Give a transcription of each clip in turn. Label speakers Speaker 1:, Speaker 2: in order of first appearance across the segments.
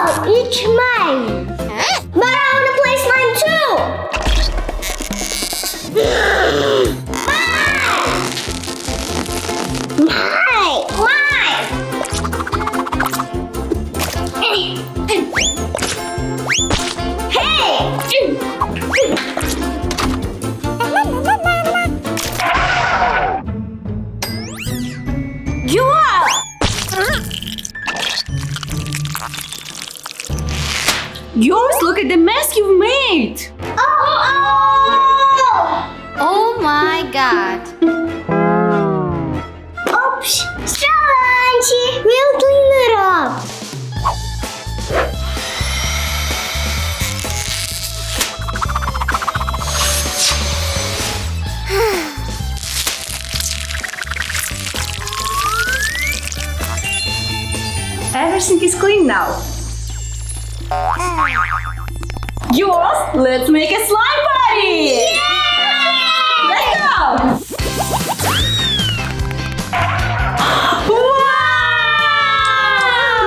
Speaker 1: It's mine. But I want to play slime too. Mine. Hey. You are.
Speaker 2: Yours, look at the mess you've made.
Speaker 3: Oh my god.
Speaker 1: Oops. Sorry, Auntie. We'll clean it up.
Speaker 2: Everything is clean now. Yours, let's make a slime party! Let's go! Wow!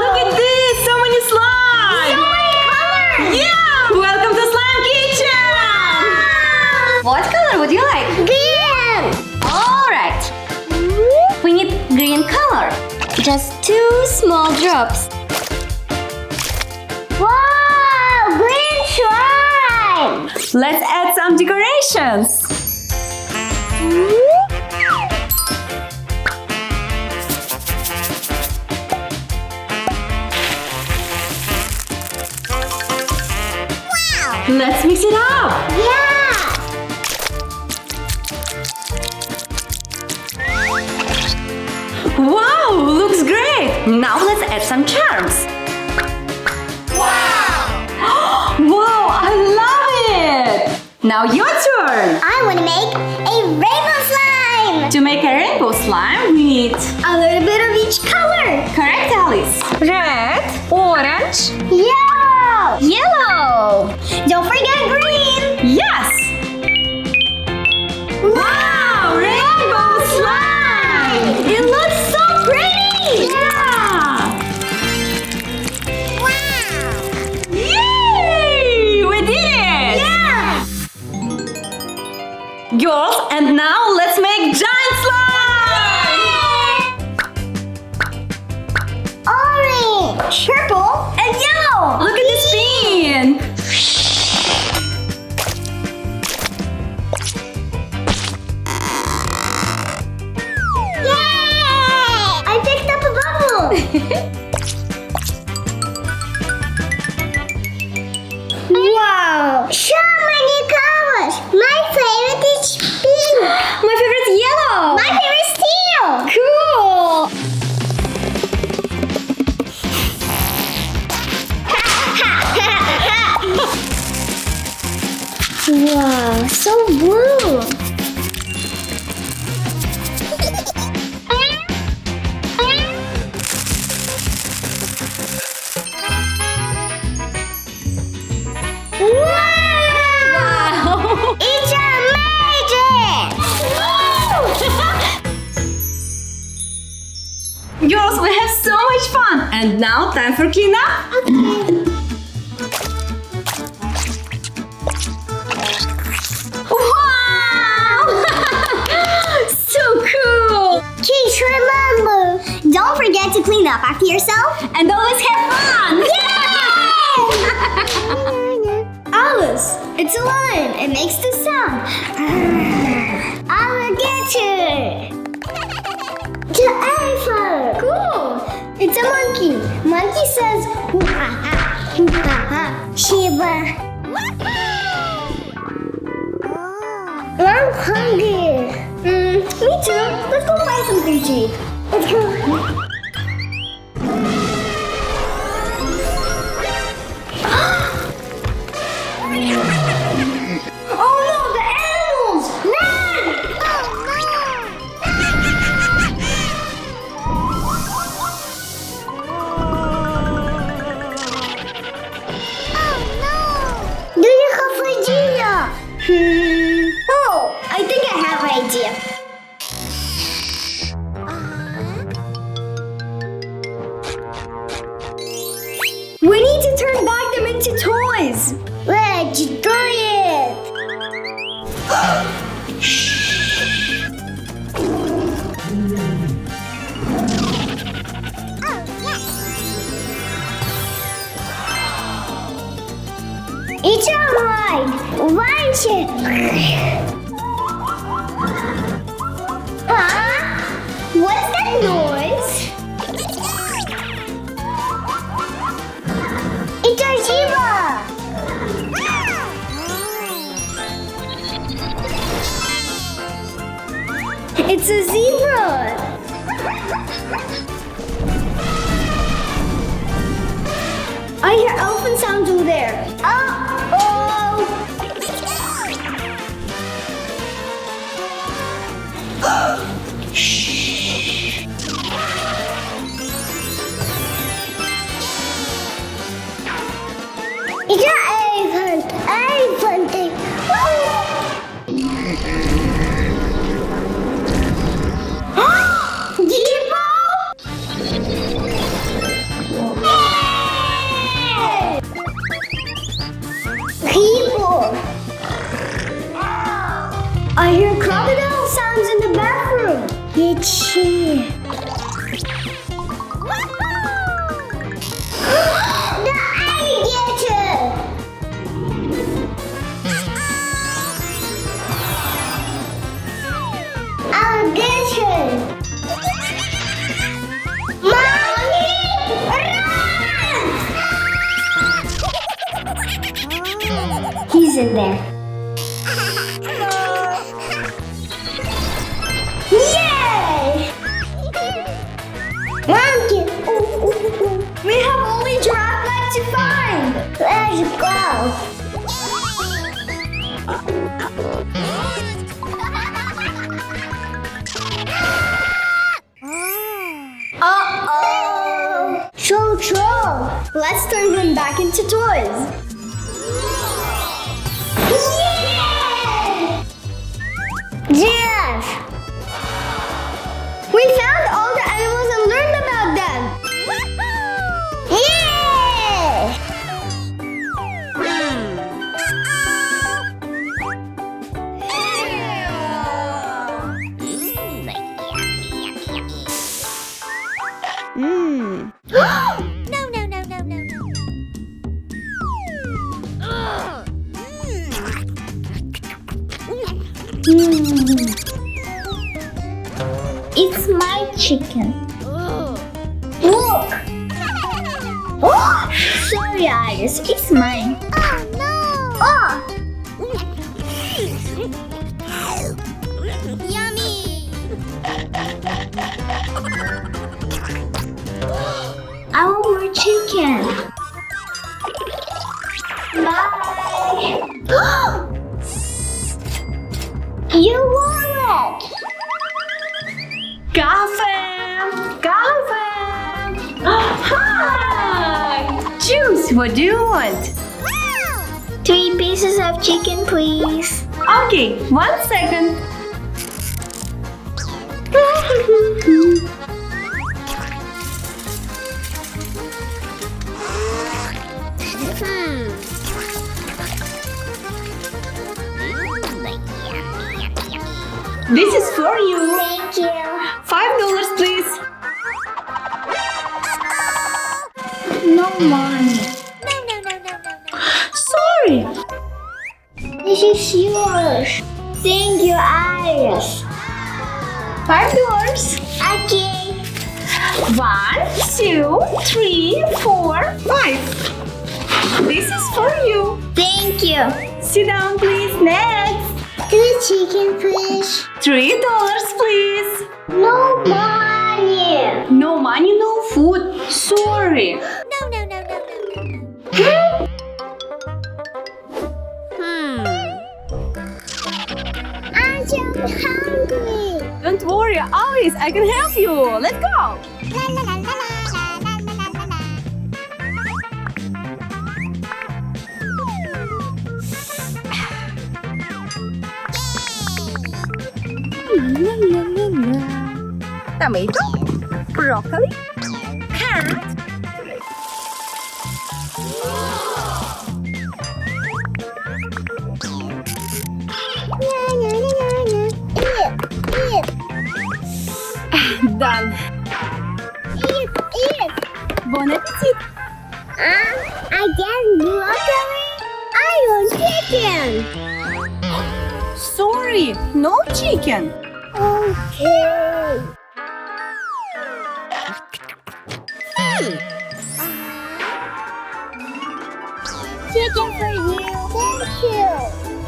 Speaker 2: Look at this! So many slime!
Speaker 1: So many colors!
Speaker 2: Yeah! Welcome to Slime Kitchen!
Speaker 3: What color would you like?
Speaker 1: Green!
Speaker 3: Alright. We need green color. Just 2 small drops.
Speaker 1: Wow! Green slime!
Speaker 2: Let's add some decorations. Let's mix it up.
Speaker 1: Yeah!
Speaker 2: Wow, looks great. Now let's add some charms. Wow, I love it. Now your turn.
Speaker 1: I want to make a rainbow slime!
Speaker 2: To make a rainbow slime, we need
Speaker 1: A little bit of each color!
Speaker 2: correct, Alice. Red, orange.
Speaker 1: Yellow!
Speaker 3: Yellow.
Speaker 1: Don't forget green!
Speaker 2: Yes. Wow, rainbow slime.
Speaker 1: It looks so pretty!
Speaker 2: Yeah. Yay! We did it!
Speaker 1: Yeah!
Speaker 2: Girls, and now let's make giant slime!
Speaker 1: Orange, purple, and yellow!
Speaker 2: Look at this spin!
Speaker 1: Yay! I picked up a bubble! Wow! So many colors! My favorite is pink!
Speaker 3: My favorite is yellow.
Speaker 1: My favorite is teal!
Speaker 3: Cool.
Speaker 1: Wow, so blue! Wow! It's amazing!
Speaker 2: Girls, we have so much fun! And now time for cleanup?
Speaker 1: Okay.
Speaker 2: Wow! So cool!
Speaker 1: Kids, remember, don't forget to clean up after yourself.
Speaker 2: And always have fun!
Speaker 1: Alice, it's a lion. It makes the sound. I will get it. The elephant. Cool. It's a monkey. Monkey says, hoo-ha-ha, hoo-ha-ha. Shiba. I'm hungry. Me too. Let's go find something to eat. Let's go. Oh no, the animals! Run! Do you have an idea? Oh, I think I have an idea. We need to
Speaker 2: can turn back them into toys.
Speaker 1: Let's do it. It's alright. Watch it. Huh? What's that noise? It's a zebra.
Speaker 2: It's a zebra. I hear elephant sounds over there.
Speaker 1: Uh-oh. It's an elephant. Elephant thing. People.
Speaker 2: I hear crocodile sounds in the bathroom.
Speaker 1: Itchy. The alligator. Alligator. Mommy, run!
Speaker 3: He's in there.
Speaker 1: Yay! Monkey.
Speaker 2: We have only giraffe left to find.
Speaker 1: Let's go.
Speaker 2: Uh-oh.
Speaker 1: Troll.
Speaker 2: Let's turn them back into toys.
Speaker 1: Yay! Giraffe.
Speaker 2: We found all the animals and learned about them.
Speaker 1: Yay!
Speaker 3: It's my chicken.
Speaker 1: Look.
Speaker 3: Sorry, Iris. It's mine.
Speaker 1: Oh.
Speaker 3: I want more chicken.
Speaker 1: Bye. Your wallet.
Speaker 2: Gotham! Hi! Juice, what do you want?
Speaker 3: 3 pieces of chicken, please.
Speaker 2: Okay, 1 second. This is for you.
Speaker 1: Thank you.
Speaker 2: $5, please.
Speaker 3: No money.
Speaker 2: Sorry.
Speaker 1: This is yours.
Speaker 3: Thank you, Iris.
Speaker 2: $5.
Speaker 1: Okay.
Speaker 2: 1, 2, 3, 4, 5. This is for you.
Speaker 3: Thank you.
Speaker 2: Sit down, please. Next.
Speaker 1: 3 chicken, please.
Speaker 2: $3, please.
Speaker 1: No money.
Speaker 2: No money, no food. Sorry.
Speaker 1: I'm so hungry.
Speaker 2: Don't worry, Alice, I can help you. Let's go. Tomato, broccoli, carrot,
Speaker 1: Eat.
Speaker 2: Done.
Speaker 1: Eat.
Speaker 2: Bon appetit.
Speaker 1: I guess broccoli. I want chicken.
Speaker 2: Sorry, no chicken.
Speaker 1: Okay. Chicken for you. Thank you.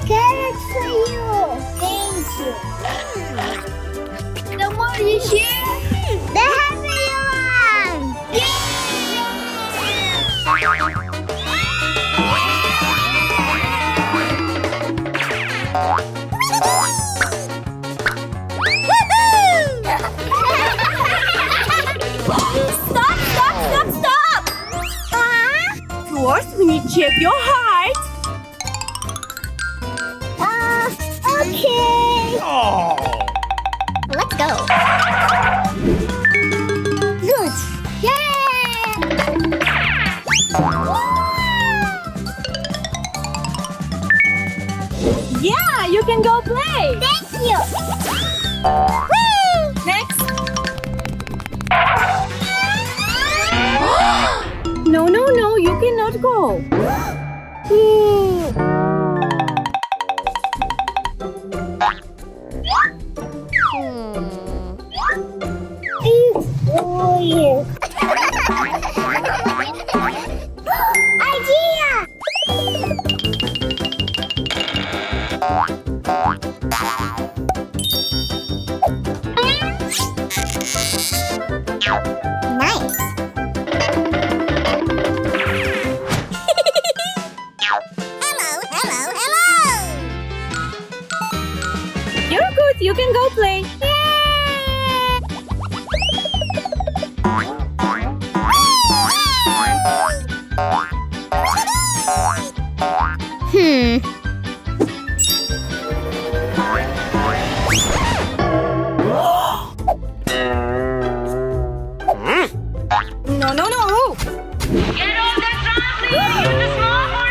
Speaker 1: Carrots for you. Thank you.
Speaker 3: The more you share,
Speaker 1: The happier you are.
Speaker 2: Stop! First, we need to check your heart.
Speaker 1: Okay. Let's go. Good.
Speaker 2: Yeah, you can go play.
Speaker 1: Thank you.
Speaker 2: Next. No, you cannot go.
Speaker 1: Idea! Nice. Hello.
Speaker 2: You're good, you can go play. No.
Speaker 4: Get off the trampoline! It's small for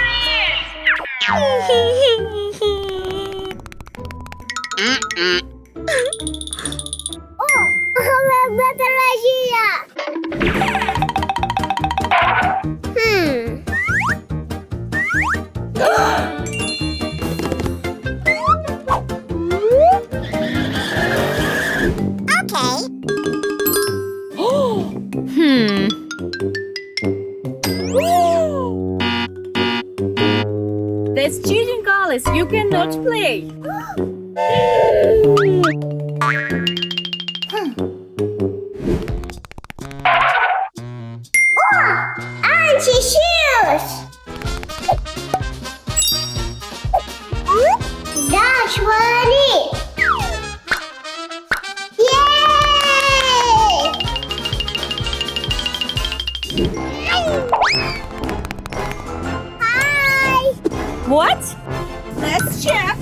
Speaker 1: Better idea.
Speaker 2: That's cheating, Alice. You cannot play.
Speaker 1: Auntie shoes. That's what I need. Hi.
Speaker 2: What? Let's check.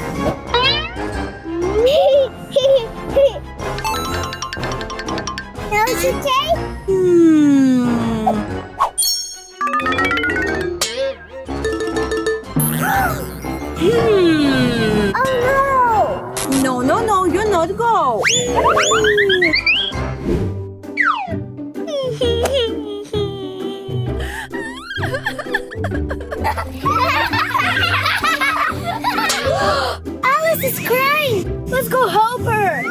Speaker 1: That was okay? Oh
Speaker 2: No, you're not go.
Speaker 1: Alice is crying. Let's go help her.